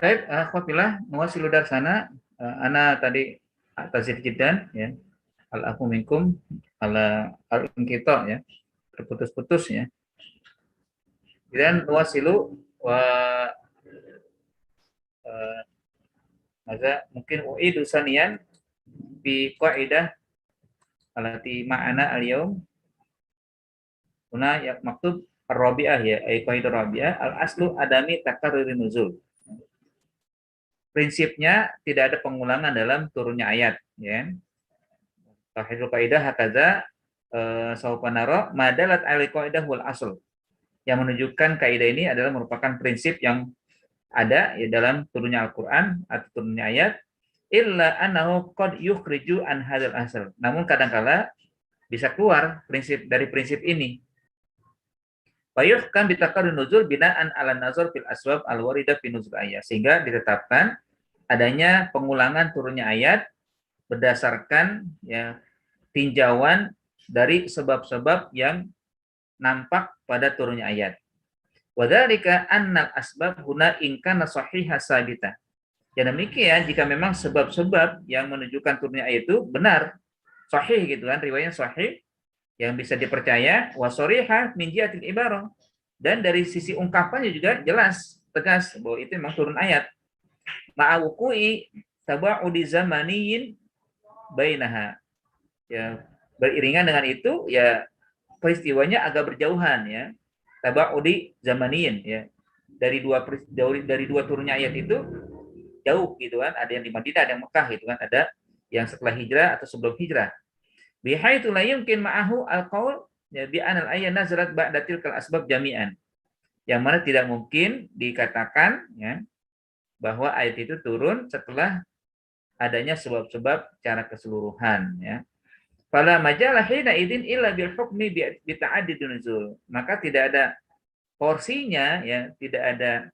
Baik, akhwatilah nuwasilu darsana ana tadi tazid jiddan ya. Al aku minkum ala al kita ya. Terputus-putus ya. Dan nuwasilu wa maka mungkin uidu sanian bi qaidah alati ma'ana al-yaum huna ya maktub ar-rabi'ah ya, ay qaidah rabi'ah al-aslu adami takarrurin nuzul. Prinsipnya tidak ada pengulangan dalam turunnya ayat ya. Qaidah qaidah hakaza saufa nara madalat al-qaidah wal asl. Yang menunjukkan kaidah ini adalah merupakan prinsip yang ada ya dalam turunnya Al-Qur'an atau turunnya ayat illa annahu qad yukhriju an hadzal asl. Namun kadangkala bisa keluar prinsip dari prinsip ini. Fayuhkam bitaqarrur nuzul binaan ala nazar fil asbab al-waridah fi nuzul ayat. Sehingga ditetapkan adanya pengulangan turunnya ayat berdasarkan ya tinjauan dari sebab-sebab yang nampak pada turunnya ayat. Wadzalika annal asbab huna in kana sahihah sabitah. Ya demikian jika memang sebab-sebab yang menunjukkan turunnya ayat itu benar, sahih gitu kan, riwayatnya sahih yang bisa dipercaya, wasoriha min jihatil ibarah, dan dari sisi ungkapannya juga jelas, tegas bahwa itu memang turun ayat. Ma'awuku'i taba'udi zamaniyin bainaha. Ya, beriringan dengan itu ya peristiwanya agak berjauhan ya. Taba'udi zamaniyin ya. Dari dua turunnya ayat itu jauh gitu kan, ada yang di Madinah, ada yang Mekah gitu kan, ada yang setelah hijrah atau sebelum hijrah. Bihaitsu la yumkin ma'ahu al-qaul ya bi anal ayat nazalat ba'da tilkal asbab jami'an. Yang mana tidak mungkin dikatakan ya bahwa ayat itu turun setelah adanya sebab-sebab secara keseluruhan ya. Fala majalah hina idin illa bil hukmi bi ta'addid nuzul. Maka tidak ada porsinya ya, tidak ada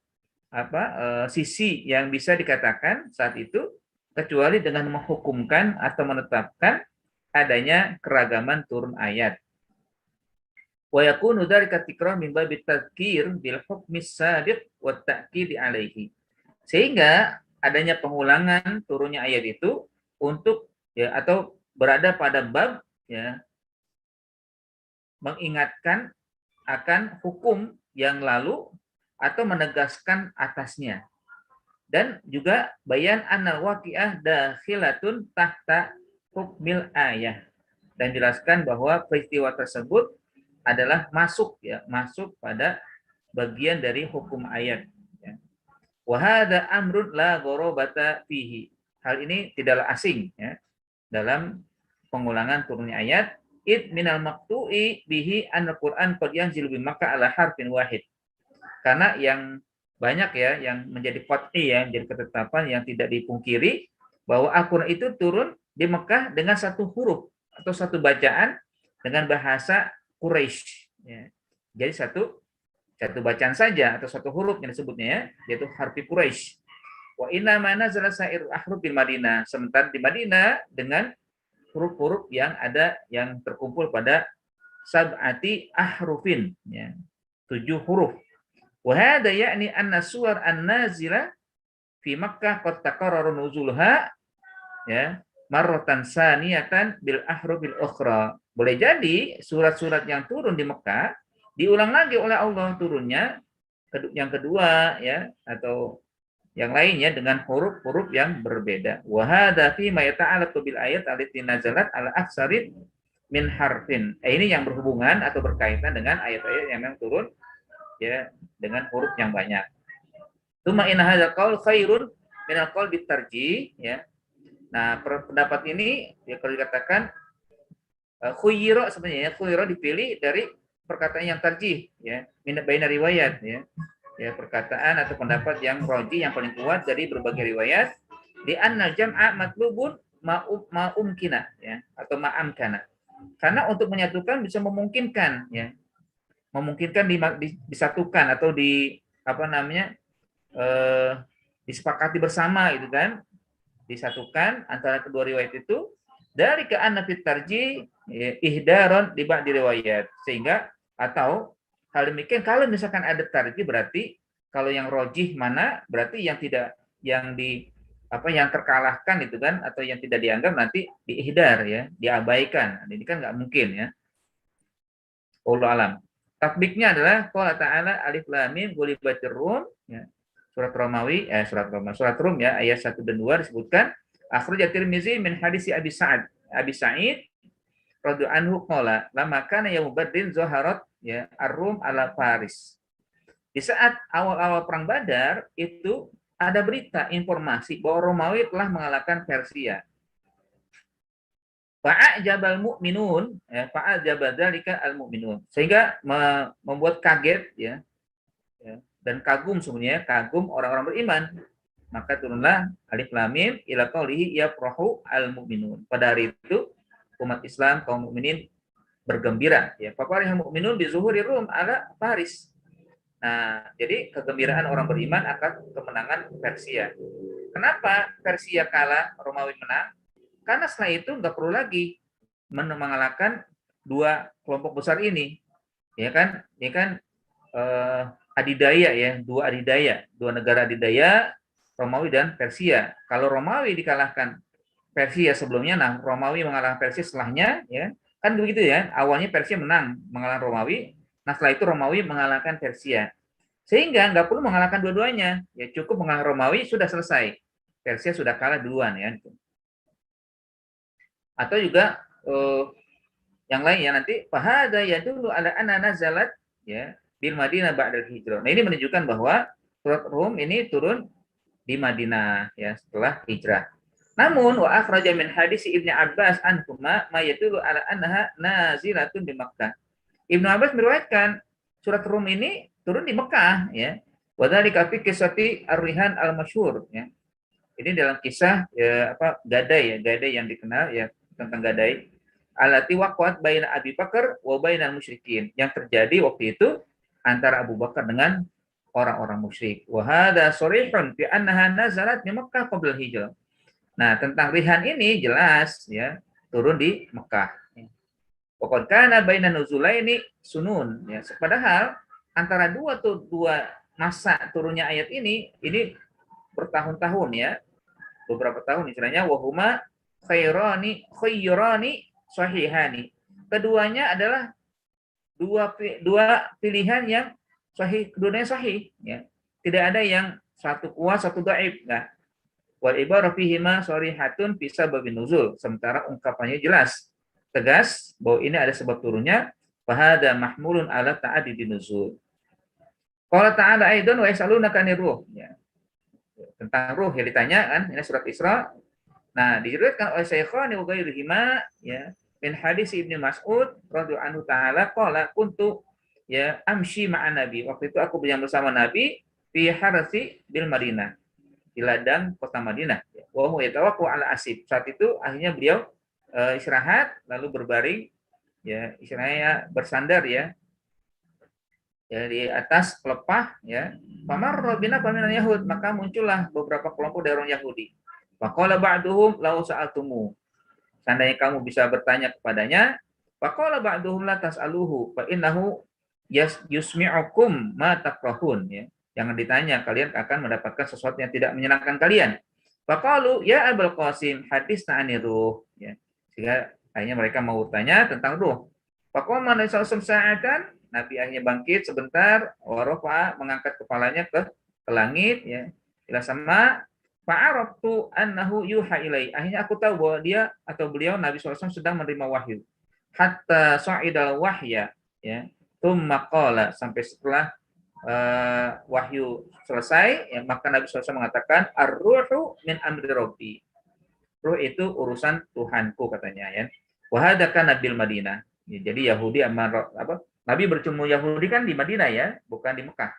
sisi yang bisa dikatakan saat itu kecuali dengan menghukumkan atau menetapkan adanya keragaman turun ayat. Wa yakunu dzalika tikrar min babi tadzkir bil hukmi sabiq wa ta'kid alaihi. Sehingga adanya pengulangan turunnya ayat itu untuk ya atau berada pada bab ya mengingatkan akan hukum yang lalu atau menegaskan atasnya. Dan juga bayan annal waqi'ah dakhilatun tahta hukmil ayah. Dan jelaskan bahwa peristiwa tersebut adalah masuk pada bagian dari hukum ayat. Wa hadza amrun la gharabata fihi. Hal ini tidaklah asing ya dalam pengulangan turunnya ayat. Id minal maqtu'i bihi an-Qur'an qad yanzilu bi Makkah ala harfin wahid. Karena yang banyak ya yang menjadi qat'i ya, menjadi ketetapan yang tidak dipungkiri bahwa Al-Qur'an itu turun di Mekah dengan satu huruf atau satu bacaan dengan bahasa Quraisy ya. Jadi satu bacaan saja atau satu huruf yang disebutnya ya, yaitu harfi Quraisy. Wa inna ma nazala sa'ir ahruf bil Madinah. Sementara di Madinah dengan huruf-huruf yang ada yang terkumpul pada sab'ati ahrufin ya. 7 huruf. Wa hadha ya'ni anna suwar an-nazila fi Makkah qad taqarrara nuzulha ya marratan saniyatan bil ahrufil ukhra. Boleh jadi surat-surat yang turun di Mekah diulang lagi oleh Allah turunnya yang kedua ya atau yang lainnya dengan huruf-huruf yang berbeda. Wa hadza fi ma yata'allaqu bil ayat allati nazalat ala aksarin min harfin. Ini yang berhubungan atau berkaitan dengan ayat-ayat yang memang turun ya dengan huruf yang banyak. Tsumma inna hadzal qaul khairun min al-qaul bitarjih ya. Nah, pendapat ini ya kalau dikatakan khuyiro sebenarnya khuyiro dipilih dari perkataan yang tarjih ya, min baina riwayat ya. Ya, perkataan atau pendapat yang roji yang paling kuat dari berbagai riwayat di anna jam'a matlubun ma'umkina ya atau ma'amkana. Karena untuk menyatukan bisa memungkinkan ya. Memungkinkan disatukan atau disepakati bersama itu kan, disatukan antara kedua riwayat itu dari ke anna fit tarjih ihdaron di ba'di riwayat, sehingga atau hal demikian kalau misalkan ada tarjih berarti Kalau yang rojih mana? Berarti yang tidak, yang di yang terkalahkan itu kan, atau yang tidak dianggap nanti diihdar ya, diabaikan. Ini kan nggak mungkin ya. Wallahu alam. Tatbiknya adalah qala ta'ala alif lam mim ghulibatir rum ya. Surat Romawi surat Rum ya ayat 1 dan 2 disebutkan akhrajat Tirmizi min hadisi Abi Sa'id radhiyallahu anhu qala lama kana yaum badrin zaharat ya ar-rum ala Faris. Di saat awal-awal perang Badar itu ada berita informasi bahwa Romawi telah mengalahkan Persia. Fa'ajabal mu'minun ya fa'ajaba dzalika al-mu'minun sehingga membuat kaget ya, dan kagum sebenarnya kagum orang-orang beriman. Maka turunlah alif lam mim ila qaulihi yafrahu al-mu'minun. Pada hari itu umat Islam kaum mukminin bergembira ya. Fafarihal mu'minun bi zuhuri rum ala Faris. Nah, jadi kegembiraan orang beriman akan kemenangan Persia. Kenapa Persia kalah, Romawi menang? Karena setelah itu nggak perlu lagi mengalahkan dua kelompok besar ini, ya kan? Ya kan adidaya ya, dua negara adidaya, Romawi dan Persia. Kalau Romawi dikalahkan Persia sebelumnya, nah Romawi mengalahkan Persia setelahnya, ya kan begitu ya. Awalnya Persia menang mengalahkan Romawi, nah setelah itu Romawi mengalahkan Persia. Sehingga nggak perlu mengalahkan dua-duanya, ya cukup mengalahkan Romawi sudah selesai. Persia sudah kalah duluan ya. Atau juga yang lain ya nanti fahada ya dulu ala anna nazalat ya bil Madinah ba'dal hijrah. Nah ini menunjukkan bahwa surat Rum ini turun di Madinah ya setelah hijrah. Namun wa akhraja min hadis Ibnu Abbas anhuma ma yadullu ala annaha nazilatun di Makkah. Ibnu Abbas meriwayatkan surat Rum ini turun di Mekah ya. Wa dzalika fi qissati Ar-Rihan al-Masyhur ya. Ini dalam kisah ya, gadai yang dikenal ya tentang gadai alati waqat baina Abi Bakar wa bainal musyrikin yang terjadi waktu itu antara Abu Bakar dengan orang-orang musyrik. Wa hadza sharihun fi annaha nazalat di Makkah qabla hijrah. Nah, tentang Rihan ini jelas ya turun di Mekah. Pokoknya kana baina nuzulaini sunun ya. Padahal antara dua masa turunnya ayat ini bertahun-tahun ya. Beberapa tahun istilahnya wahuma khairani sahihani. Keduanya adalah dua pilihan yang sahih, keduanya sahih ya. Tidak ada yang satu kuat satu dhaif, enggak. Wal ibarah fihima sharihatun fi sababin nuzul. Sementara ungkapannya jelas, tegas bahwa ini ada sebab turunnya. Fahada mahmulun ala ta'addidi nuzul. Qala ta'ala aidan wa yasalunaka anir ruh ya. Tentang ruh yang ditanya kan, ini surat Isra. Nah, diriwayatkan oleh Syekhani wa ghairihima ya min hadis Ibnu Mas'ud radhiyallahu anhu taala qala kuntu ya amshi ma'an nabi. Waktu itu aku berjalan bersama Nabi fi harasi bil Madinah. Di ladang kota Madinah. Wa huwa yatawaqqu ala asib. Saat itu akhirnya beliau istirahat lalu berbaring ya istilahnya bersandar ya di atas pelepah ya. Pamar robina paminan Yahud, maka muncullah beberapa kelompok dari orang Yahudi. Faqala ba'duhum lau sa'altumu. Seandainya kamu bisa bertanya kepadanya, faqala ba'duhum la tas'aluhu fa innahu yusmi'ukum ma takrahun ya. Jangan ditanya, kalian akan mendapatkan sesuatu yang tidak menyenangkan kalian. Faqalu ya Abul Qasim haditsna anir ruh ya. Sehingga akhirnya mereka mau bertanya tentang ruh. Faqama Nabi sallallahu alaihi Nabi akhirnya bangkit sebentar, warafa mengangkat kepalanya ke langit ya. Ila sama fa'araftu annahu yuha ilai. Akhirnya aku tahu bahwa dia atau beliau Nabi SAW sedang menerima wahyu. Hatta sa'idal wahya ya. Tsumma qala sampai setelah wahyu selesai ya, maka Nabi SAW mengatakan ar-ruhu min amri rabbi. Ruh itu urusan Tuhanku katanya ya. Wa hadaka nabil Madinah. Ya, jadi Yahudi Nabi bertemu Yahudi kan di Madinah ya, bukan di Mekah.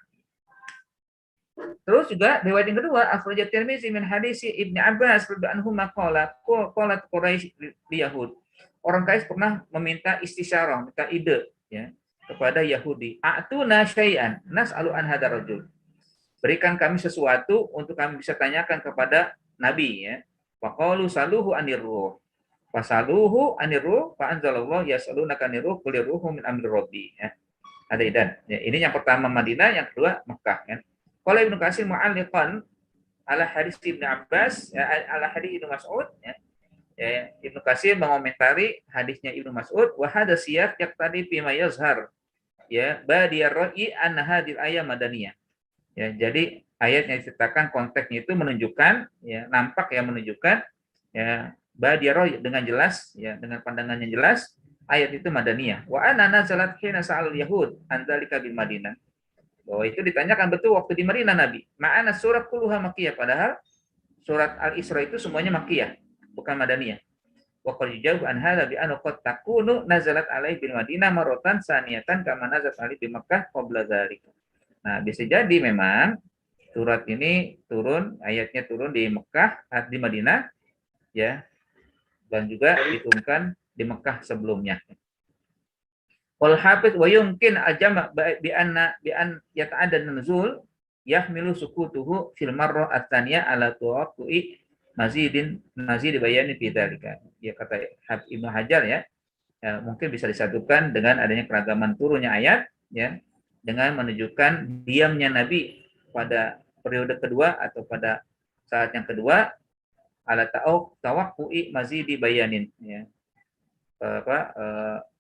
Terus juga riwayat yang kedua, akhrajat Tirmizi min hadis Ibnu Abbas radhiyallahu anhu maqala qalat Quraisy li Yahud. Orang Quraisy pernah meminta istisyarah, minta ide ya kepada Yahudi. A'tuna syai'an nas'alu an hadzal rajul. Berikan kami sesuatu untuk kami bisa tanyakan kepada Nabi ya. Faqalu saluhu anir ruh. Fasaluhu anir ruh fa anzalallahu yasalunaka anir ruh qul ruhu min amri rabbi ya. Ada idan. Ya, ini yang pertama Madinah, yang kedua Mekah kan. Qala Ibnu Katsir mu'alliqan ala hadis Ibnu Abbas, ala hadis Ibnu Mas'ud, ya. Ibnu Katsir mengomentari hadisnya Ibnu Mas'ud, wa hadha siyaq yaqtadi bima yazhar, ya, badiyar ra'i anna hadhil ayat madaniyah. Ya, jadi ayat yang diceritakan konteksnya itu menunjukkan, ya, nampak yang menunjukkan, ya, badiyar ra'i dengan jelas, ya, dengan pandangan yang jelas ayat itu madaniyah. Wa anna nazalat hina sa'al yahud an dzalika bil Madinah. Bahwa itu ditanyakan betul waktu di Madinah Nabi. Ma'ana surat kulluha makkiyah, padahal surat Al-Isra itu semuanya makkiyah, bukan madaniyah. Wa qad yujab an hadza bi anna qad takunu nazalat alaihi bil Madinah maratan saniyatan kama nazalat alaihi di Makkah qabla dzalika. Nah, bisa jadi memang surat ini turun, ayatnya turun di Mekah, di Madinah, ya, dan juga diturunkan di Mekah sebelumnya. Wal hafiz wa yumkin ajama bi an yata'addan nuzul yahmilu sukutuhu fil marrah ats-tsaniyah ala tuwaqqi mazid bayani fi dzalika. Ya, kata Ibnu Hajar, ya, mungkin bisa disatukan dengan adanya keragaman turunnya ayat, ya, dengan menunjukkan diamnya Nabi pada periode kedua atau pada saat yang kedua ala tawaqqu'i mazidi bayanin, ya.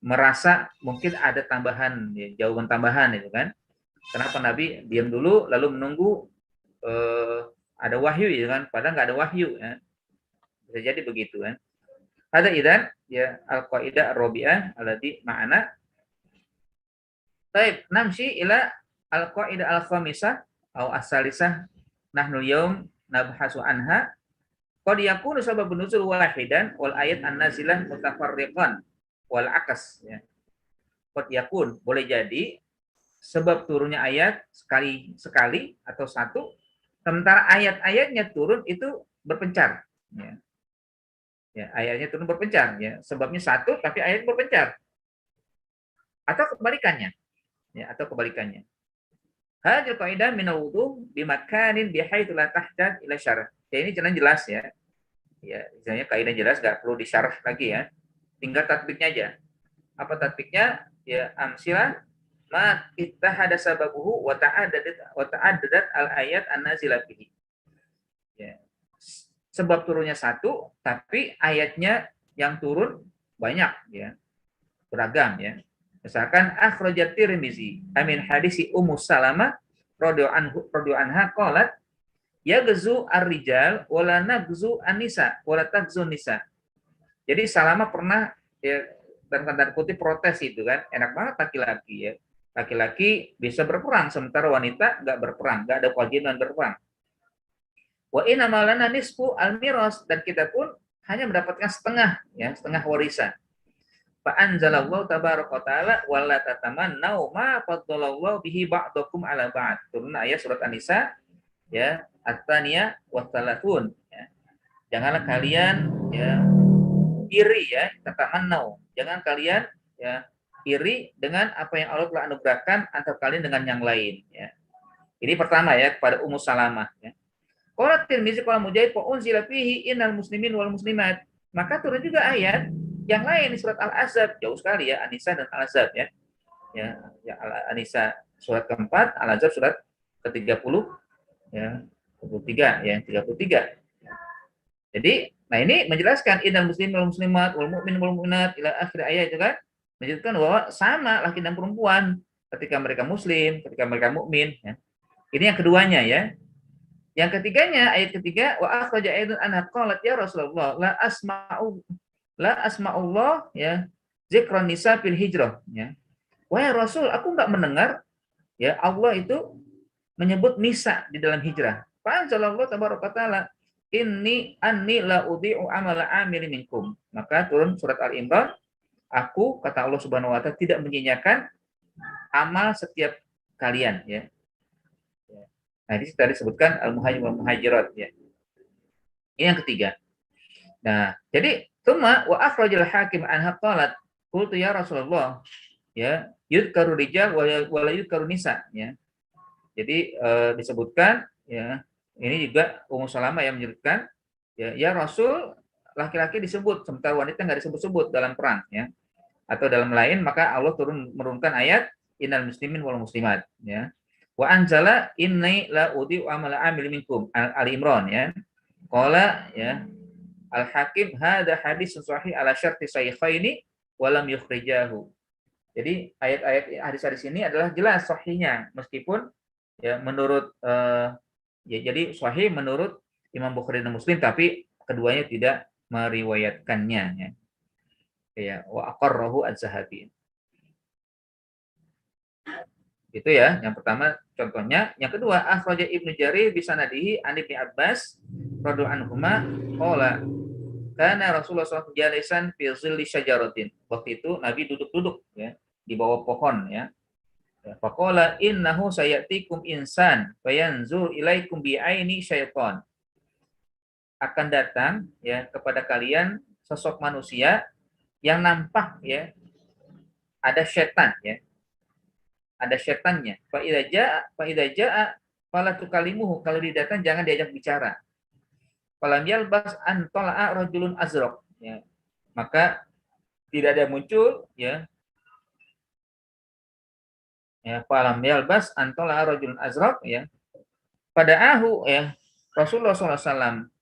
Merasa mungkin ada tambahan, ya, jawaban tambahan itu kan. Kenapa Nabi diam dulu lalu menunggu ada wahyu, ya kan, padahal nggak ada wahyu, ya. Bisa jadi begitu kan. Ada idan, ya, al-qaidah ar-rabi'ah allati ma'ana. Baik, namsi ila al-qaidah al-khamisah atau as-salisah nahnu yaum nabhasu anha. Qad yakunu sababun nuzul wahidan wal ayat an-nazilah mutafarriqan wal akas, ya. Qad yakun, boleh jadi sebab turunnya ayat sekali atau satu, sementara ayat-ayatnya turun itu berpencar, ya. Ya, ayatnya turun berpencar, ya. Sebabnya satu tapi ayat berpencar. Atau kebalikannya, ya, atau kebalikannya. Hadil qaidah min al-wudu bi makanin bi haitsu la tahdad ila syarh. Ya, ini jelas ya. Ya, misalnya kaidah jelas, enggak perlu disyarah lagi, ya. Tinggal tatbiknya aja. Apa tatbiknya? Ya, amsilah ma ittahada sababuhu wa ta'addadat al-ayat an-nazilah fihi. Ya. Sebab turunnya satu, tapi ayatnya yang turun banyak, ya. Beragam, ya. Misalkan akhrajat Tirmizi amin hadisi Ummu Salamah radhiyallahu anha qalat yaghzu ar-rijal wala nagzu an-nisa wala tagzu nisa. Jadi Salamah pernah, ya, dan tanda kutip protes itu kan, enak banget laki-laki, ya. Laki-laki bisa berperang sementara wanita enggak berperang, enggak ada kewajiban berperang. Wa inna malana nisfu al-miras, dan kita pun hanya mendapatkan setengah, ya, setengah warisan. Fa anzalallahu tabaraka wa taala wala tatamannau ma faddalallahu bihi ba'dakum ala ba'd. Turun ayat surat An-Nisa, ya, at-tsaniyah wa tsalasun, ya. Janganlah kalian, ya, iri, ya, tatamannau. Jangan kalian, ya, iri dengan apa yang Allah telah anugerahkan antara kalian dengan yang lain, ya. Ini pertama, ya, kepada Ummu Salamah, ya. Qala Tirmizi qala Mujahid fa unzila fihi innal muslimin wal muslimat. Maka turun juga ayat yang lain di surat Al-Ahzab, jauh sekali, ya, An-Nisa dan Al-Ahzab, ya. Ya, An-Nisa surat keempat, Al-Ahzab surat ke-30, ya, 23, ya, 33. Jadi, nah ini menjelaskan innal muslimin wal muslimat wal mu'min wal mu'minat ila akhir ayat itu kan, menunjukkan bahwa sama laki dan perempuan ketika mereka muslim, ketika mereka mukmin, ya. Ini yang keduanya, ya. Yang ketiganya, ayat ketiga, wa akhraja aidan anha qalat ya Rasulullah la asma'ullah, ya, zikran nisa fil hijrah, ya. Wahai Rasul, aku enggak mendengar, ya, Allah itu menyebut nisa di dalam hijrah. Fa anzalallahu tabaraka taala inni anni la udhi'u amala amili minkum. Maka turun surat Al-Imran, aku, kata Allah Subhanahu wa taala, tidak menyia-nyiakan amal setiap kalian, ya. Nah, ini tadi disebutkan al-muhajir wal muhajirat, ya. Ini yang ketiga. Nah, jadi tsumma wa akhrajal hakim anha qalat qultu ya Rasulullah, ya, yudkaru rijal wa la yudkaru nisa, ya. Jadi disebutkan, ya, ini juga Ummu Salamah yang menyebutkan, ya Rasul, laki-laki disebut sementara wanita enggak disebut-sebut dalam perang, ya. Atau dalam lain, maka Allah menurunkan ayat innal muslimin wal muslimat, ya. Wa anzala inni la udhi'u amala amil minkum. Ali Imran ya. Qala ya Al-Hakim hadza hadis sahih ala syarti shaykhaini wa lam yukhrijahu. Jadi ayat-ayat hadis-hadis ini adalah jelas sahihnya meskipun ya menurut ya jadi sahih menurut Imam Bukhari dan Muslim tapi keduanya tidak meriwayatkannya ya. Ya wa aqarrahu Az-Zahabi. Itu ya, yang pertama contohnya. Yang kedua, akhraja Ibnu Jarir bi sanadihi an Ibnu Abbas radhiyallahu anhuma qala kana Rasulullah SAW jalisan fi zilli syajaratin. Waktu itu Nabi duduk-duduk ya di bawah pohon ya. Faqala innahu sayatikum insan fayanzur ilaikum bi aini syaitan. Akan datang ya kepada kalian sosok manusia yang nampak ya ada setan ya. Ada setannya. Fa idza jaa fala tukalimuhu. Kalau dia datang jangan diajak bicara. Falam yalbas an tala'a rajulun azraq ya. Maka tidak ada muncul ya. Ya, falam yalbas an tala'a rajulun azraq ya. Pada ahu ya Rasulullah SAW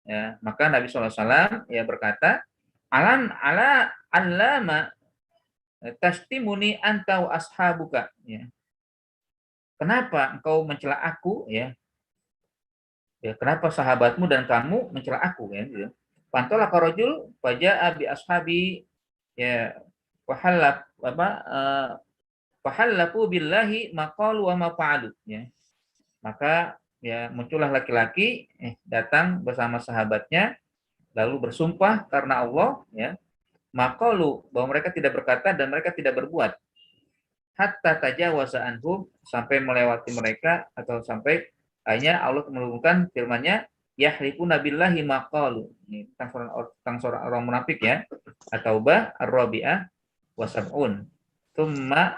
ya, maka Nabi SAW ya berkata, alam ala allama tastimuni anta wa ashabuka ya. Kenapa engkau mencela aku ya? Ya, kenapa sahabatmu dan kamu mencela aku ya gitu. Pantola karojul faja'a bi ashabi ya wahallab apa fahallafu billahi maqalu wa ma fa'alu ya. Maka ya muncullah laki-laki datang bersama sahabatnya lalu bersumpah karena Allah ya. Maqalu bahwa mereka tidak berkata dan mereka tidak berbuat. Hatta tajawaza anhum sampai melewati mereka atau sampai hanya Allah menurunkan firman-Nya yahrifuna billahi maqalu. Ini tentang seorang orang munafik ya. At-Taubah Ar-Rabi'ah wa sab'un. Tsumma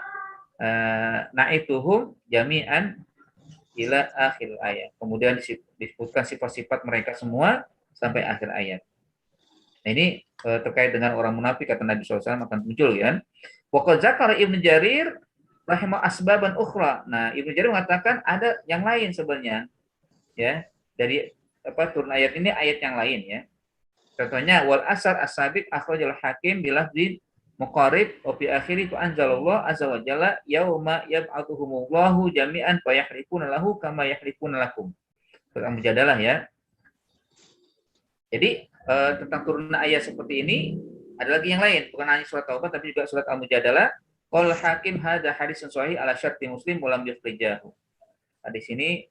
na'ituhum jami'an ila akhir ayat. Kemudian disebutkan sifat-sifat mereka semua sampai akhir ayat. Nah, ini terkait dengan orang munafik kata Nabi SAW akan muncul ya. Waqad zakara Ibnu Jarir rahimah asbaban ukhra. Nah, Ibnu Jarir mengatakan ada yang lain sebenarnya. Ya, dari apa turun ayat ini ayat yang lain ya. Contohnya wal asar as-sabiq akhrajal hakim bilafdin muqarib wa fi akhiri tu anzalallah azza wa jalla yauma yab'atuhumullahu jami'an fa yahrifuna lahu kama yahrifuna lakum. Surat Al-Mujadalah ya. Jadi tentang turun ayat seperti ini ada lagi yang lain, bukan hanya surat Taubah tapi juga surat Al-Mujadalah. Qul hakim hadza hadisun sahih ala syarti Muslim wa lam yukhrijahu. Di sini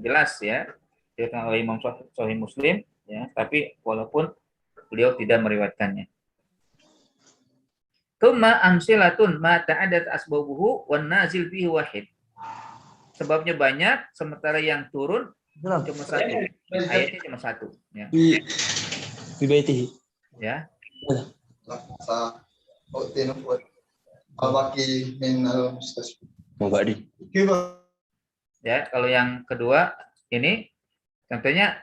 jelas ya diriwayatkan oleh Imam Sahih Muslim ya, tapi walaupun beliau tidak meriwayatkannya. Tsumma amsilatun ma ta'adat asbabuhu wan nazil bihi wahid. Sebabnya banyak sementara yang turun cuma satu. Ayatnya cuma satu ya. Di baitihi. Ya. Al-Baqi min al-Mustasfi. Mubadi. Ya, kalau yang kedua ini contohnya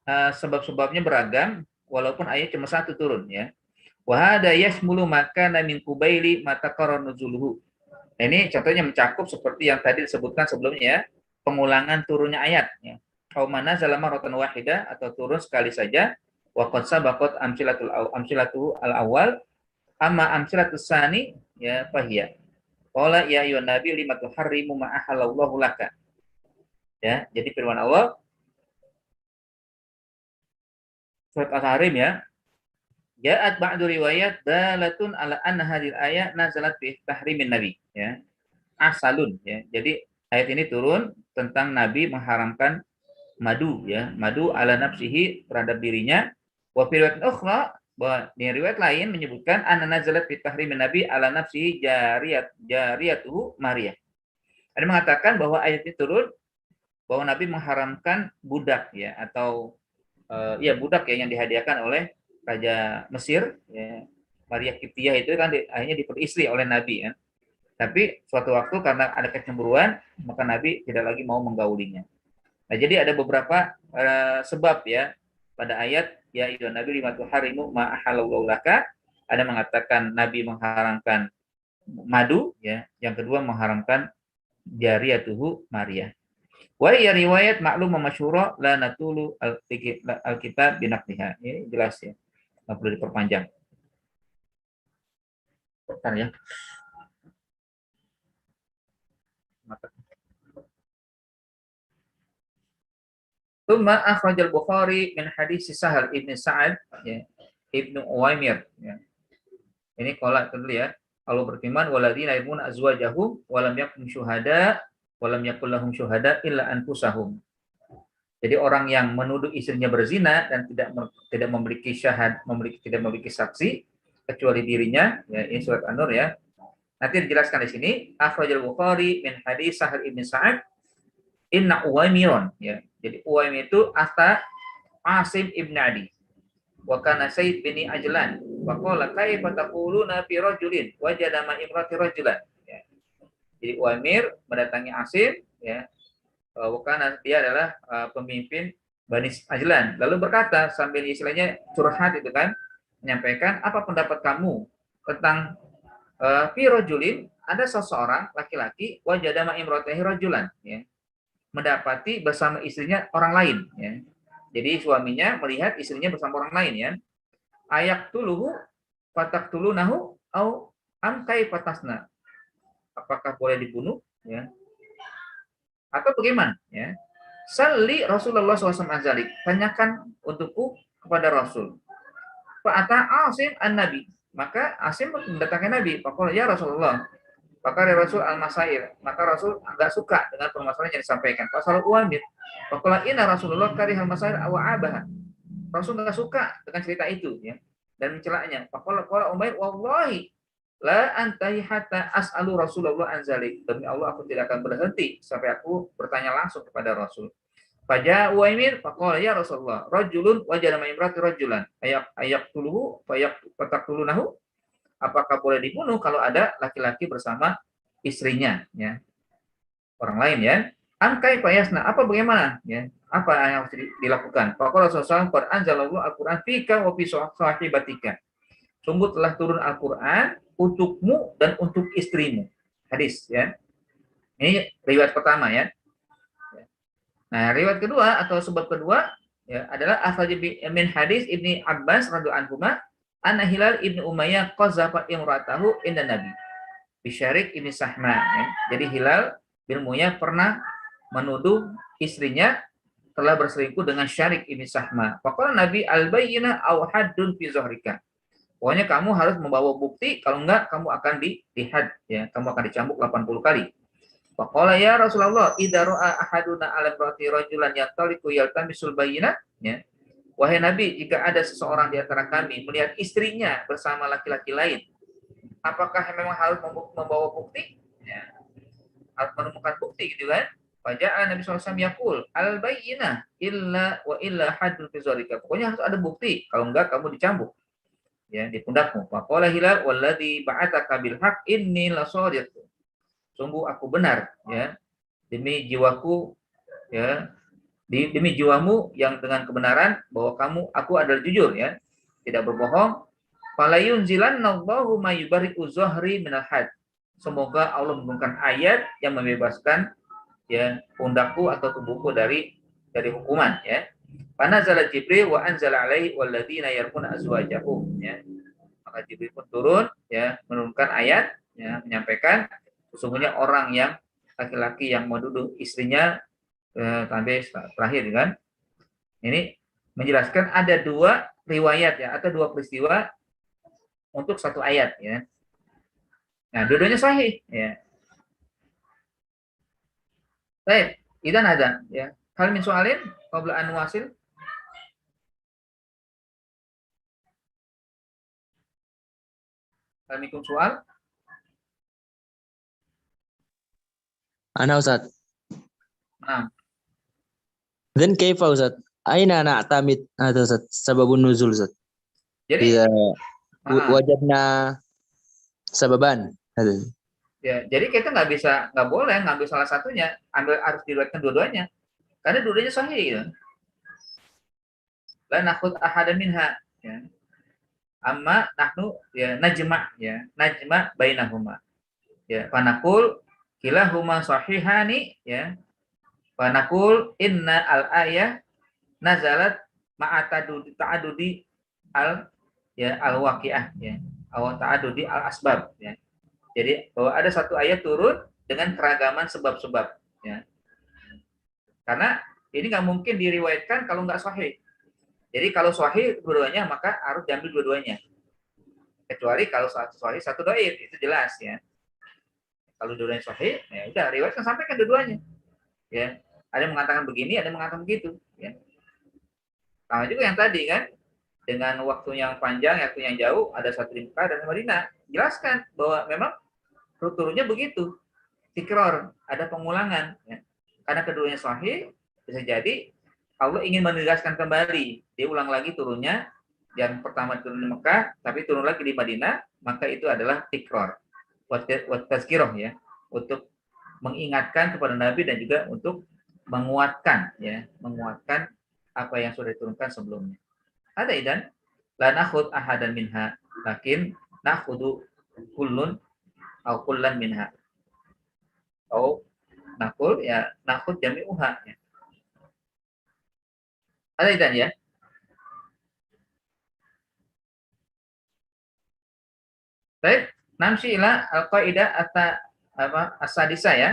sebab-sebabnya beragam walaupun ayat cuma satu turun ya. Wa hada yashmulu makana min qubaili mataqarrara nuzuluhu. Ini contohnya mencakup seperti yang tadi disebutkan sebelumnya ya, pengulangan turunnya ayat ya. Au mana zalama rotan wahida atau turun sekali saja wa qad sabaqat amsilatu al-awwal amma amsilatus sani ya fahiya. Qala ya ayyuhan nabi lima tuharrimu ma ahallallahu laka. Ya, jadi firman Allah surat Al-Tahrim ya. Ja'at ba'du riwayat dalatun ala anna hadhil ayat nazalat fi tahrimin nabi ya. Asalun ya. Jadi ayat ini turun tentang Nabi mengharamkan madu ya. Madu ala nafsihi terhadap dirinya. Wa fi riwayat ukhra bahwa di riwayat lain menyebutkan anna nazalat fi tahrimin nabi ala nafsihi jariyatuhu Maria. Ada mengatakan bahwa ayat ini turun bahwa Nabi mengharamkan budak ya atau budak ya yang dihadiahkan oleh Raja Mesir ya. Maria Kiptiah itu kan akhirnya diperistri oleh Nabi ya. Tapi suatu waktu karena ada kecemburuan maka Nabi tidak lagi mau menggaulinya. Nah, jadi ada beberapa sebab ya pada ayat ya itu Nabi lima tuharimu ma ahallallahu laka. Ada mengatakan Nabi mengharamkan madu ya, yang kedua mengharamkan jariyatuhu Maria. Wa ya riwayat maklum masyhura la natulu al-kitab binaqliha. Ini jelas ya. Enggak perlu diperpanjang. Bentar ya. Tsumma akhrajal Bukhari min hadis Sahal ibn Sa'ad ya, Ibnu Uwaimir ya. Ini qala dulu ya. Allah berfirman waladina yarmuna azwajahum wa lam yakun syuhada wa lam yakul lahum syuhada illa anfusahum. Jadi orang yang menuduh istrinya berzina dan tidak memiliki tidak memiliki saksi kecuali dirinya ya, ini surat An-Nur ya. Nanti dijelaskan di sini akhrajal Bukhari min hadis Sahal ibn Sa'ad inna Uwaimiron ya. Jadi Uwaimir itu Ata Asim ibn Adi wa kana Said bin Ajlan wa qala kaifa taquluna fi rajulin wajada ma imrati rajulan ya. Jadi Uwaimir mendatangi Asim ya. Wakana dia adalah pemimpin Bani Ajlan lalu berkata sambil istilahnya curhat itu kan, menyampaikan apa pendapat kamu tentang fi rajulin, ada seseorang laki-laki wajada ma imratihi rajulan ya, mendapati bersama istrinya orang lain ya. Jadi suaminya melihat istrinya bersama orang lain ya. Ayak tuluhu fatak tulunahu au amkai patasna. Apakah boleh dibunuh ya? Atau bagaimana ya? Salli Rasulullah SAW azalik. Tanyakan untukku kepada Rasul. Fa'ata Asim an-Nabi. Maka Asim mendatangkan Nabi. Faqala ya Rasulullah. Maka Rasul al-Masair. Maka Rasul enggak suka dengan permasalahan yang disampaikan. Pasal Uwaimir. Faqala inna Rasulullah karihal masair awa abaha. Rasul enggak suka dengan cerita itu ya. Dan mencelaknya. Faqala Umair wallahi la antahi hatta as'alu Rasulullah anzalik. Demi Allah aku tidak akan berhenti sampai aku bertanya langsung kepada Rasul. Faja Uwaimir faqala ya Rasulullah rajulun wajada ma imrati rajulan ayak tuluhu fataktulunahu. Apakah boleh dibunuh kalau ada laki-laki bersama istrinya ya. Orang lain ya. Amkai payasna, apa bagaimana ya? Apa yang harus dilakukan? Faqala Rasulullah qad anzalallahu al-Qur'an fika wa fi sahibatika. Sungguh telah turun Al-Qur'an untukmu dan untuk istrimu. Hadis ya. Ini riwayat pertama ya. Nah, riwayat kedua atau sebab kedua ya adalah min hadis Ibni Abbas radhiyallahu anhu anna Hilal ibnu Umayyah qazafa imratahu inda Nabi Bisyarik ibni Sahma ya. Jadi Hilal bin Umayyah pernah menuduh istrinya telah berselingkuh dengan Syarik ibni Sahma. Faqala Nabi al-bayyinah aw haddun fi zahrika. Pokoknya kamu harus membawa bukti, kalau enggak kamu akan dihad ya, kamu akan dicambuk 80 kali. Faqala ya Rasulullah idza ra'a ahaduna 'ala imrati rajulan yantaliqu yaltamisul bayyinah ya. Wahai Nabi, jika ada seseorang di antara kami melihat istrinya bersama laki-laki lain, apakah memang harus membawa bukti? Ya. Harus menemukan bukti gitu kan? Faja'a Nabi SAW yaqul al-bayyinah illa wa illa haddun fi dzalika. Pokoknya harus ada bukti, kalau enggak kamu dicambuk. Ya, di pundakmu. Faqala Hilal walladzi ba'ataka bil haqq inni lasadiq. Sungguh aku benar ya. Demi jiwaku ya. Demi jiwamu yang dengan kebenaran bahwa aku adalah jujur ya. Tidak berbohong. Falayun zilannallahu ma yubari'u zahri minal had. Semoga Allah menurunkan ayat yang membebaskan ya pundakku atau tubuhku dari hukuman ya. Panazala Jibril wa anzala alaihi walladzina yarmuna azwajahum ya. Maka Jibril pun turun ya menurunkan ayat ya menyampaikan sesungguhnya orang yang laki-laki yang menuduh istrinya sampai terakhir kan. Ini menjelaskan ada dua riwayat ya atau dua peristiwa untuk satu ayat ya. Nah, dua-duanya sahih ya. Baik, idan ada ya. Hal min soalin qabla an wasil. Assalamualaikum soal. Ana Ustaz. Nah, Dan kaifa Ustaz? Aina na'tamid ada Ustaz sababun nuzul Ustaz. jadi Wajibna sababan. ya, jadi kita nggak boleh ngambil salah satunya, harus diriwayatkan dua-duanya. Karena dua-duanya sahih gitu. La nakhud ahada minha ya. Amma nahnu ya najma bainahuma. Ya, panakul kilahuma sahihani ya. Wa naqul inna al-ayah nazalat ta'adudi al ya al-waqiah ya. Aw ta'adudi al-asbab ya. Jadi bahwa ada satu ayat turun dengan keragaman sebab-sebab ya. Karena ini nggak mungkin diriwayatkan kalau nggak sahih. Jadi kalau sahih dua-duanya maka harus diambil dua-duanya. Kecuali kalau satu sahih satu dhaif, itu jelas ya. Kalau dua-duanya sahih, ya udah riwayatkan sampaikan dua-duanya. Ya. Ada yang mengatakan begini, ada yang mengatakan begitu, ya. Sama juga yang tadi kan, dengan waktu yang panjang, waktu yang jauh, ada satu di Mekah dan di Madinah. Jelaskan bahwa memang turunnya begitu. Tikror, ada pengulangan. Ya. Karena keduanya sahih, bisa jadi Allah ingin menegaskan kembali. Dia ulang lagi turunnya, yang pertama turun di Mekah, tapi turun lagi di Madinah, maka itu adalah tikror. Wat tazkirah ya, untuk mengingatkan kepada Nabi dan juga untuk menguatkan ya, menguatkan apa yang sudah diturunkan sebelumnya. Ada idan la nakhud ahadan minha, lakin nakhudu kullun atau kullan minha. Atau nakul ya nakhud jami'uha ya. Ada idan ya. Baik, namsi ila al-qaidah as-sadisa ya.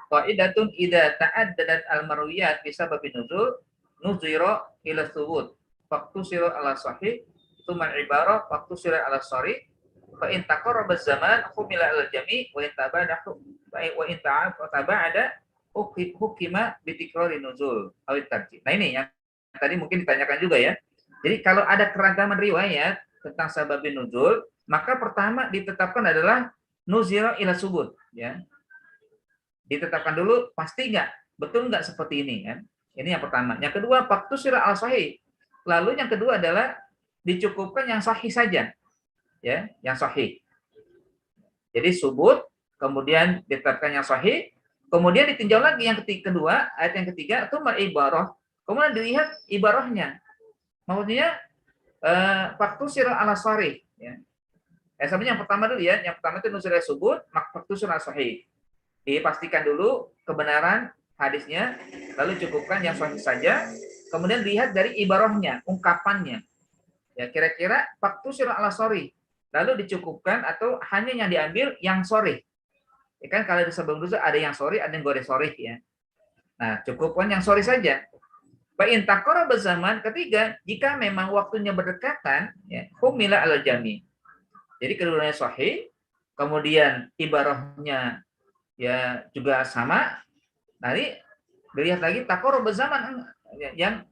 Qaidatun idza ta'addadat al-marwiyat bi sababi nuzul nuzira ila thubut. Faqtu sira ala sahih, tsumma ibarah faqtu sira ala sharih. Fa in taqarraba zaman humila al jami' wa in tabadahu wa in tabada hukima bi tikrari nuzul aw tarjih. Nah ini yang tadi mungkin ditanyakan juga ya. Jadi kalau ada keragaman riwayat tentang sababin nuzul, maka pertama ditetapkan adalah nuzira ila subut ya. Ditetapkan dulu pasti nggak, betul nggak seperti ini kan? Ini yang pertama. Yang kedua, faktu sirah al sahih. Lalu yang kedua adalah dicukupkan yang sahih saja, ya, yang sahih. Jadi subut, kemudian ditetapkan yang sahih, kemudian ditinjau lagi yang kedua, ayat yang ketiga itu ibarah, kemudian dilihat ibarahnya. Maksudnya faktu sirah al sahih. Ya. Sebenarnya yang pertama dulu ya, yang pertama itu nuzul subut, faktu sirah al sahih. Dipastikan dulu kebenaran hadisnya, lalu cukupkan yang sahih saja, kemudian lihat dari ibarahnya, ungkapannya. Ya, kira-kira faktu sirah ala sori, lalu dicukupkan atau hanya yang diambil yang sori. Ya kan kalau di sebelum itu ada yang sori, ada yang gore sori ya. Nah, cukupkan yang sori saja. Fa'in taqara berzaman ketiga, jika memang waktunya berdekatan, ya, humila al jami. Jadi keduanya sahih, kemudian ibarahnya ya juga sama. Nanti dilihat lagi takor berzaman yang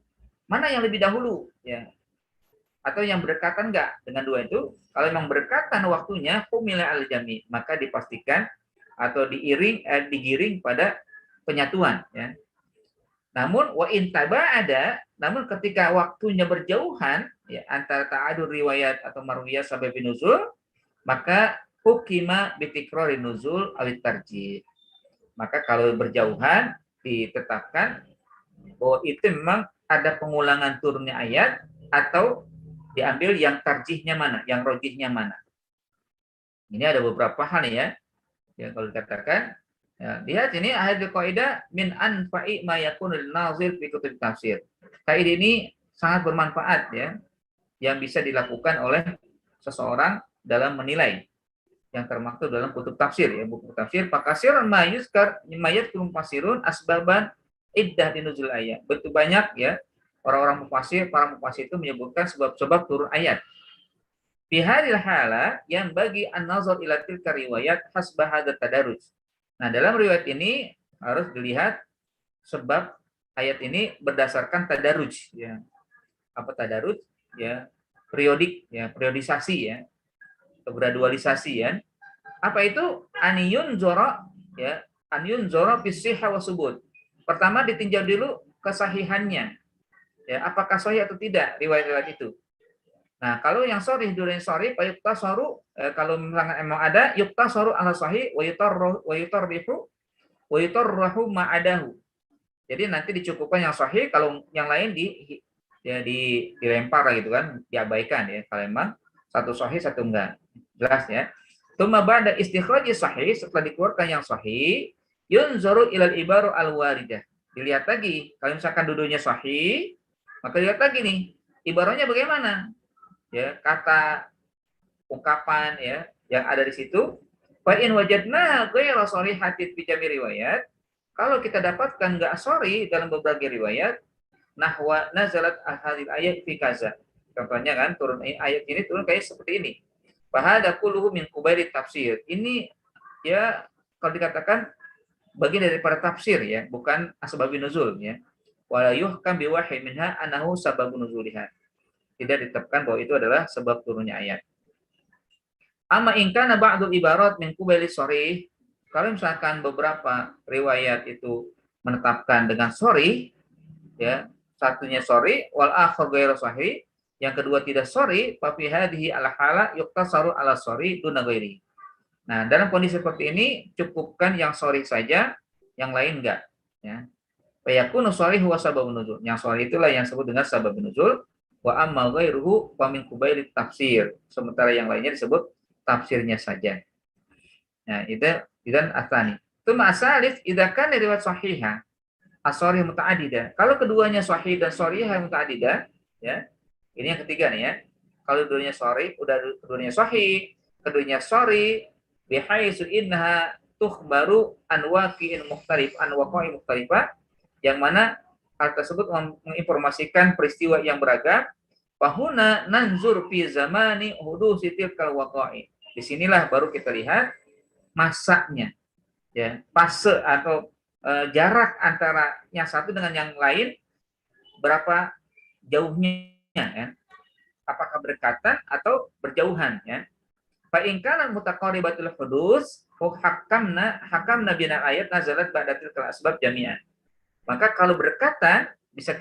mana yang lebih dahulu ya, atau yang berdekatan enggak dengan dua itu. Kalau memang berdekatan waktunya humila al jami, maka dipastikan atau digiring pada penyatuan ya. Namun wa in ada, namun ketika waktunya berjauhan ya, antara ta'adur riwayat atau marwiyah sampai binuzul, maka hukima bitikrori nuzul awit tarjih. Maka kalau berjauhan ditetapkan bahwa itu memang ada pengulangan turunnya ayat atau diambil yang tarjihnya mana, yang rojihnya mana. Ini ada beberapa hal ya. Ya kalau dikatakan, ya, lihat ini ayat qaidah min anfa'i ma yakunul nazil fi kutub tafsir. Kaidah ini sangat bermanfaat ya, yang bisa dilakukan oleh seseorang dalam menilai, yang termaktub dalam kutub tafsir ya, buku tafsir. Pakasirun mayuzkar mayat kulum pasirun asbaban iddah dinuzul ayat. Betul banyak ya orang-orang mufasir, para mufasir itu menyebutkan sebab-sebab turun ayat. Fi hadhil hala yang bagi an-nazar ila tilka riwayat hasbah hadat tadarruj. Nah, dalam riwayat ini harus dilihat sebab ayat ini berdasarkan tadarruj ya. Apa tadarruj? Ya, periodik ya, periodisasi ya. Gradualisasi ya. Apa itu? Aniyun zora ya, aniyun zora fisihha wa subut. Pertama ditinjau dulu kesahihannya. Ya, apakah sahih atau tidak riwayat-riwayat itu. Nah, kalau yang sahih dulunya sahih, yuktasaru kalau misalnya emang ada yuktasaru ala sahih wa yutarrihu ma'adahu. Jadi nanti dicukupkan yang sahih, kalau yang lain dilempar gitu kan, diabaikan ya. Kalau memang satu sahih satu enggak. Jelas ya. Tsumma ba'da istikhraji sahih, setelah dikeluarkan yang sahih, yunzaru ilal ibaru al-waridah. Dilihat lagi, kalau misalkan duduknya sahih, maka lihat lagi nih, ibaratnya bagaimana? Ya, kata ungkapan ya yang ada di situ. Fa in wajadna ghairu sharihatin fi jami' riwayat, kalau kita dapatkan enggak sorry dalam berbagai riwayat, nahwa nazalat hadil ayat fi kaza. Contohnya kan turun ayat ini turun kayak seperti ini. Fahada kulluhu min qubairi tafsir. Ini ya kalau dikatakan bagian daripada tafsir ya, bukan asbabun nuzul ya. Wala yuhkam biwahyi minha annahu sababun nuzuliha. Tidak ditetapkan bahwa itu adalah sebab turunnya ayat. Amma in kana ba'dul ibarat min qubaili sharih, kalau misalkan beberapa riwayat itu menetapkan dengan sorry, ya satunya sorry, wal akhar ghairu sahih, yang kedua tidak sorry, fa fi hadhihi al hala yuktasaru ala sorry duna ghairi. Nah, dalam kondisi seperti ini cukupkan yang sorry saja, yang lain enggak, ya. Fa yakunu sorry huwa sababun nuzul. Yang sorry itulah yang disebut dengan sababun nuzul, wa amma ghairuhu fa min qubaili tafsir. Sementara yang lainnya disebut tafsirnya saja. Nah, itu dan asani. Tsumma asalif idza kana riwayat sahihah as-sharih muta'addidah. Kalau keduanya sahih dan sharihah muta'addidah, ya. Ini yang ketiga nih ya. Kalau keduanya sahih, udah keduanya sahih, keduanya sharih bihaitsu innaha tukhbaru an waqi'in mukhtalif an waqa'i mukhtalifah, yang mana hal tersebut menginformasikan peristiwa yang beragam. Fahuna nanzur fi zamani hudusi tilkal waqa'i. Disinilah baru kita lihat masanya, ya, fase atau jarak antara yang satu dengan yang lain berapa jauhnya, ya. Apakah berdekatan atau berjauhan, ya. Fa in kana mutaqaribatul hudus hakamna bina ayat nazalat ba'da tilkal asbab jami'an. Maka kalau berdekatan bisa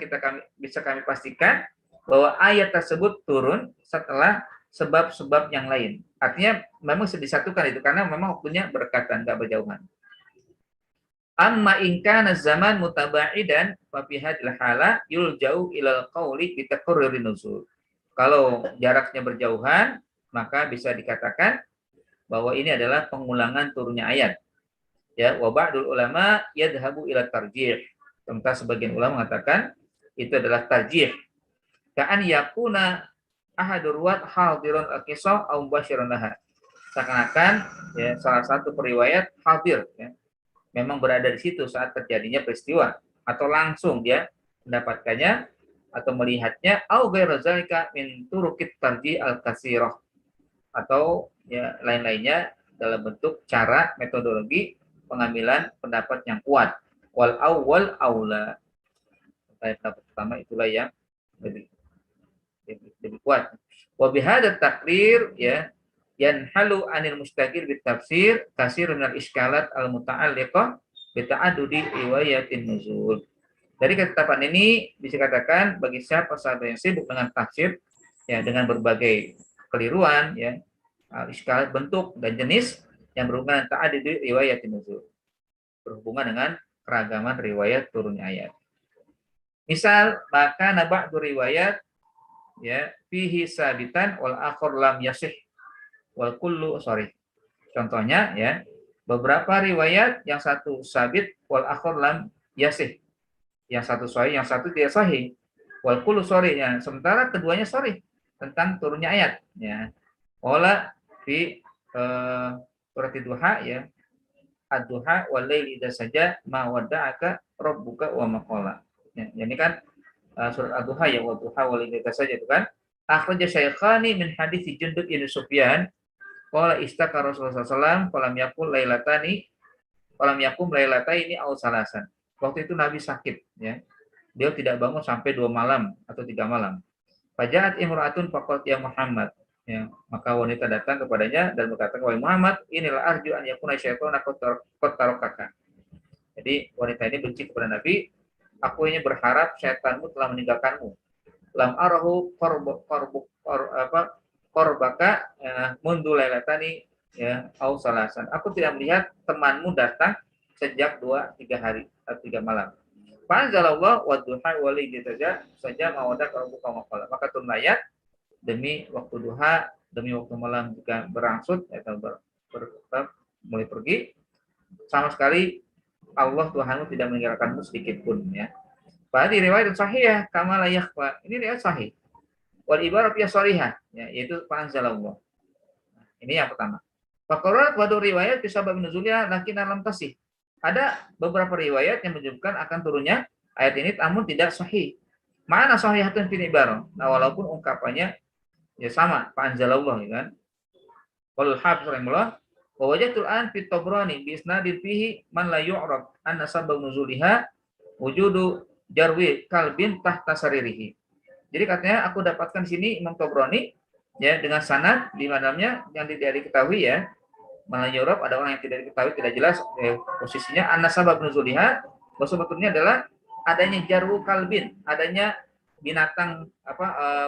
kami pastikan bahwa ayat tersebut turun setelah sebab-sebab yang lain. Artinya memang disatukan itu karena memang waktunya berdekatan, enggak berjauhan. Amma in kana zaman mutaba'idan fa fi hadhil hala yulja'u ilal qawli bi taqarrurin nuzul. Kalau jaraknya berjauhan, maka bisa dikatakan bahwa ini adalah pengulangan turunnya ayat. Ya, wa ba'dul ulama yadhhabu ila tarjih. Sementara sebagian ulama mengatakan itu adalah tarjih. Ka'an yakuna ahadur ruwat hadirun al-qisah aw mubasyiran laha. Seakan-akan ya salah satu periwayat hadir, ya, memang berada di situ saat terjadinya peristiwa atau langsung dia mendapatkannya atau melihatnya au ghairu zalika min turuqit tarjih al-katsirah, atau ya lain-lainnya dalam bentuk cara metodologi pengambilan pendapat yang kuat. Wal awwal aula. Pendapat pertama itulah yang lebih kuat. Wa bihadza takrir ya yanhalu anil mustaqil bit tafsir kasir minal iskalat al muta'alliqah bi ta'addudi riwayatin nuzul. Dari ketetapan ini bisa katakan bagi siapa sahabat yang sibuk dengan tafsir ya dengan berbagai keliruan ya iskalat bentuk dan jenis yang berhubungan dengan ta'addudi riwayatin nuzul. Berhubungan dengan keragaman riwayat turunnya ayat. Misal maka ba'du riwayat ya fihi sabitan wal akhar lam yasih wal kullu sorry. Contohnya ya beberapa riwayat yang satu sabit wal akhar lam yasih, yang satu sahih yang satu tidak sahih, wal kullu sorry, ya sementara keduanya sorry tentang turunnya ayat ya. Wala fi surat duha ya ad-duha wal laili idza saja ma wadda'aka rabbuka wa ma qala. Ya, ini kan surat ad-duha ya wa duha wal laili idza saja itu kan. Akhraja Syaikhani min hadits Jundub bin Sufyan qala istaka Rasulullah sallallahu falam yakul lailatani falam yakum lailataini aw salasan. Waktu itu Nabi sakit ya. Dia tidak bangun sampai 2 malam atau 3 malam. Fajaat imra'atun faqat ya Muhammad. Ya, maka wanita datang kepadanya dan berkata, "Wahai Muhammad, inilah arju an yakuna syaitana qad tarokaka." Jadi wanita ini benci kepada Nabi, "Aku ini berharap syaitanmu telah meninggalkanmu. Lam arahu korbaka mundu lailatani ya au salasan." Aku tidak melihat temanmu datang sejak 2-3 hari atau 3 malam. Fa'anzalallah wa duha walidi saja mawadak rabbuka maqala. Maka turun ayat demi waktu duha, demi waktu malam juga berangsur atau mulai pergi, sama sekali Allah Tuhanmu tidak meninggalkanmu sedikit pun ya. Berarti riwayat sahih kama la yakhfa. Ini riwayat sahih. Wal ibarat ya sharihah ya, yaitu fa'anzalallah. Ini yang pertama. Faqarat wadu riwayat bisa bab nuzulnya lakin alam tasih. Ada beberapa riwayat yang menunjukkan akan turunnya ayat ini namun tidak sahih. Mana sahihatun fil ibarah? Nah, walaupun ungkapannya ya sama, fa'anzalallah ya kan. Qul hafiz rahimahullah wa wajadtul an fit Tabrani bi isnadin fihi man la yu'raf anna sabab nuzuliha wujudu jarwi kalbin tahta saririhi. Jadi katanya aku dapatkan di sini Imam Tabrani ya dengan sanad di mananya yang tidak diketahui ya. Malah Europe ada orang yang tidak diketahui, tidak jelas posisinya anna sabab nuzuliha, bahwa sebetulnya adalah adanya jarwu kalbin, adanya binatang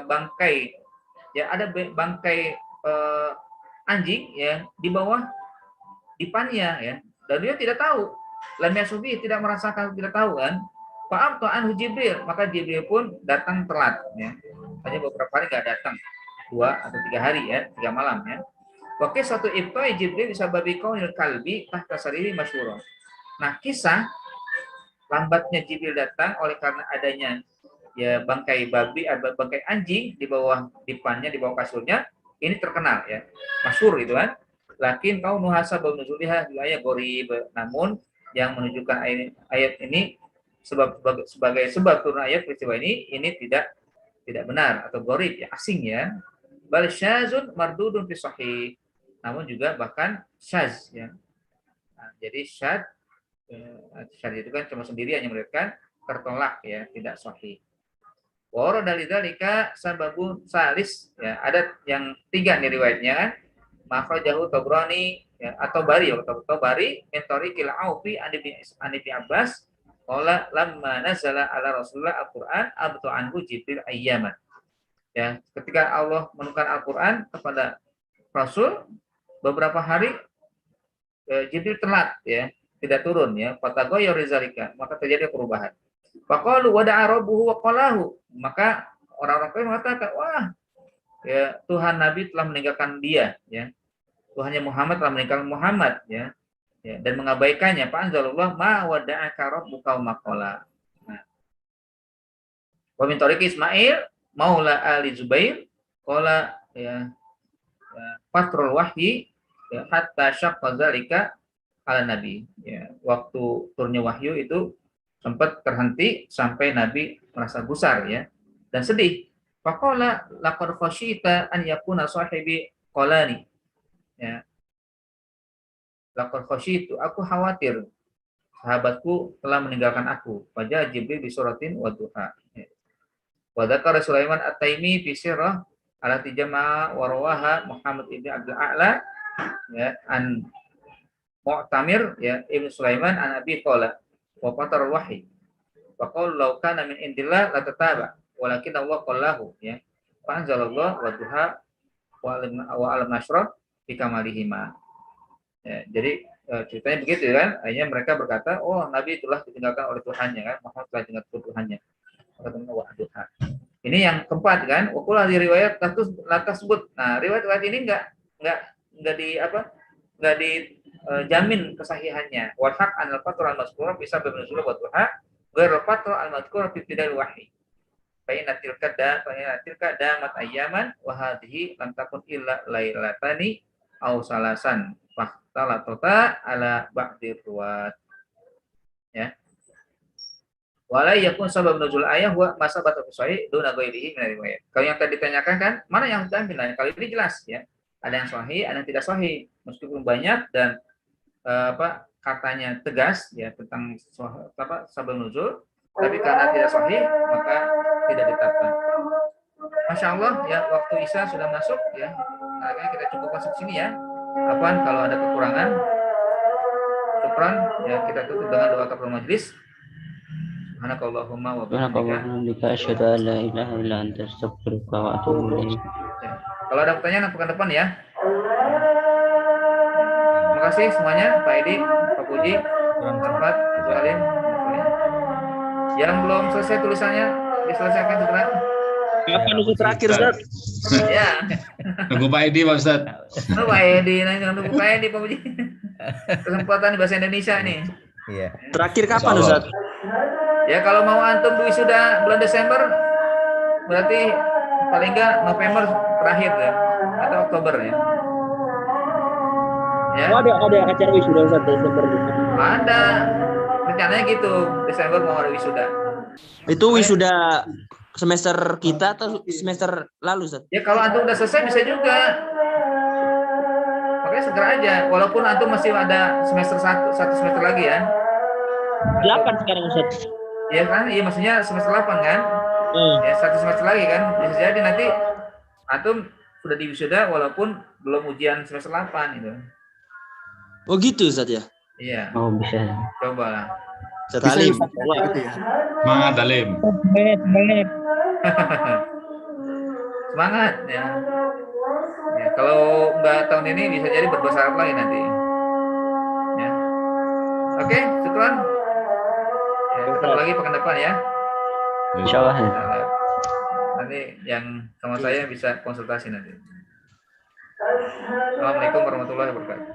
bangkai ya, ada bangkai anjing ya di bawah dipannya ya, dan dia tidak tahu, lam yasubi, tidak merasakan, tidak tahu kan. Fa'am anhu Jibril, maka Jibril pun datang telat ya. Hanya beberapa hari nggak datang, 2 atau 3 hari ya, 3 malam ya. Oke, satu ibtai Jibril bisa babi kaunil kalbi tahta sariri masyhurah. Nah, kisah lambatnya Jibril datang oleh karena adanya ya bangkai babi atau bangkai anjing di bawah dipannya, di bawah kasurnya, ini terkenal ya, masyhur gitu kan. Lakin kau nuhasa bau nuzuliha ayat gorib, namun yang menunjukkan ayat ini sebagai sebab turun ayat peristiwa ini tidak benar atau gorib ya, asing ya. Bal syazun mardudun fi sahih, namun juga bahkan syaz ya. Nah, jadi syaz itu kan cuma sendirian yang meriwayatkan, tertolak ya, tidak sahih. Wa dari dzalika sababun salis ya, ada yang 3 nih riwayatnya kan. Makhrajahu Tabrani ya, atau Bari min tariqil Aufi an Ibnu Abbas qala lamma nazala ala Rasulullah Al-Qur'an abtu anhu Jibril ayyaman. Ya, ketika Allah menurunkan Al-Qur'an kepada Rasul beberapa hari Jibril telat ya, tidak turun ya, fatagoyya rizalika, maka terjadi perubahan. Faqalu wada'a rabbuhu wa qalahu, maka orang-orang kafir mengatakan, wah ya Tuhan Nabi telah meninggalkan dia ya. Tuhannya Muhammad telah meninggalkan Muhammad ya. Dan mengabaikannya. Fa anzalallah ma wada'aka rabbuka wa maqala. Nah. Wa min tariqi Ismail maula ali Zubair qala ya fatrul wahyi ya, hatta syaqqa dzalika ala nabi ya. Waktu turunnya wahyu itu sempat terhenti sampai Nabi merasa gusar ya dan sedih. Faqala laqad khasyita an yakuna sahibi qalani. Ya. Laqad khasyitu, aku khawatir sahabatku telah meninggalkan aku. Wajah Jibril bi suratin wa duha. Wa dzakara Sulaiman At-Taimi fi sirrah alati jama'a wa rawaha Muhammad ibn Abdul A'la ya an Mu'tamir ya Ibnu Sulaiman an Abi qala wa fatar wahyi. Wa qala law kana min indillah la tataba walakin Allah qallahu ya. Fa anzalallah wa duha wa al-mashrab fi kamalihima. Ya, jadi ceritanya begitu kan, akhirnya mereka berkata, oh Nabi itulah ditinggalkan oleh Tuhannya kan, Muhammad telah ditinggalkan Tuhannya. Ini yang keempat kan, wakulah di riwayat lantas sebut. Nah riwayat ini nggak dijamin kesahihannya. Wahak anal fatur al mazkur bisa bernusul buat Tuhan, berfatur al mazkur fi bidal wahyi. Fa'inatil kada mat ayaman wahadihi lam takun illa lailatani au salasan. Talatota ala ba'dir ruwat ya. Wala yakun sabab nuzul ayah wa masabatu sahih duna ghairihi min riwayat. Kalau yang tadi ditanyakan kan, mana yang diambil? Nah, kalau ini jelas ya. Ada yang sahih, ada yang tidak sahih. Meskipun banyak dan katanya tegas ya tentang sabab nuzul, tapi karena tidak sahih maka tidak ditetapkan. Masya Allah ya, waktu Isya sudah masuk ya. Nah, kita cukup masuk sini ya. Apaan kalau ada kekurangan syukran ya, kita tutup dengan doa kafaratul majlis. Subhanakallahumma wa bihamdika asyhadu an la ilaha illa anta astaghfiruka wa atubu ilaik. Ya. Kalau ada pertanyaan pekan depan ya. Terima kasih semuanya, Pak Edi, Pak Puji, Pak Salim. Yang belum selesai tulisannya diselesaikan segera. Kapan Ustaz terakhir Ustaz? Ya, Nunggu Pak Edi Pak Ustaz. lu Pak Edi, nanya untuk Pak Edi, Pak Puji. Kesempatan di bahasa Indonesia nih. Iya. Terakhir kapan Insya Allah. Ustaz? Ya kalau mau antum wisuda bulan Desember, berarti paling enggak November terakhir ya, atau Oktober ya. Ya, Oh, ada acara wisuda Ustaz Desember. ada. Rencananya gitu, Desember mau ada wisuda. Itu wisuda semester kita atau semester lalu Ustaz? Ya kalau antum udah selesai bisa juga. Makanya segera aja, walaupun antum masih ada semester satu semester lagi ya. 8 sekarang Ustaz. Iya kan? Iya maksudnya semester 8 kan? Hmm. Ya satu semester lagi kan? Bisa jadi nanti antum sudah di wisuda walaupun belum ujian semester 8 itu. Oh gitu Ustaz ya? Iya, Oh bisa. coba lah. Ustaz Bisa Alim. Ustaz, kayak gitu ya. Semangat Alim. Semangat ya. Ya, kalau nggak tahun ini bisa jadi berbahasa Arab lagi nanti. Ya. Oke, syukran. Ya, ketemu lagi pekan depan ya. Insya Allah. Nah, nanti yang sama saya bisa konsultasi nanti. Assalamualaikum warahmatullahi wabarakatuh.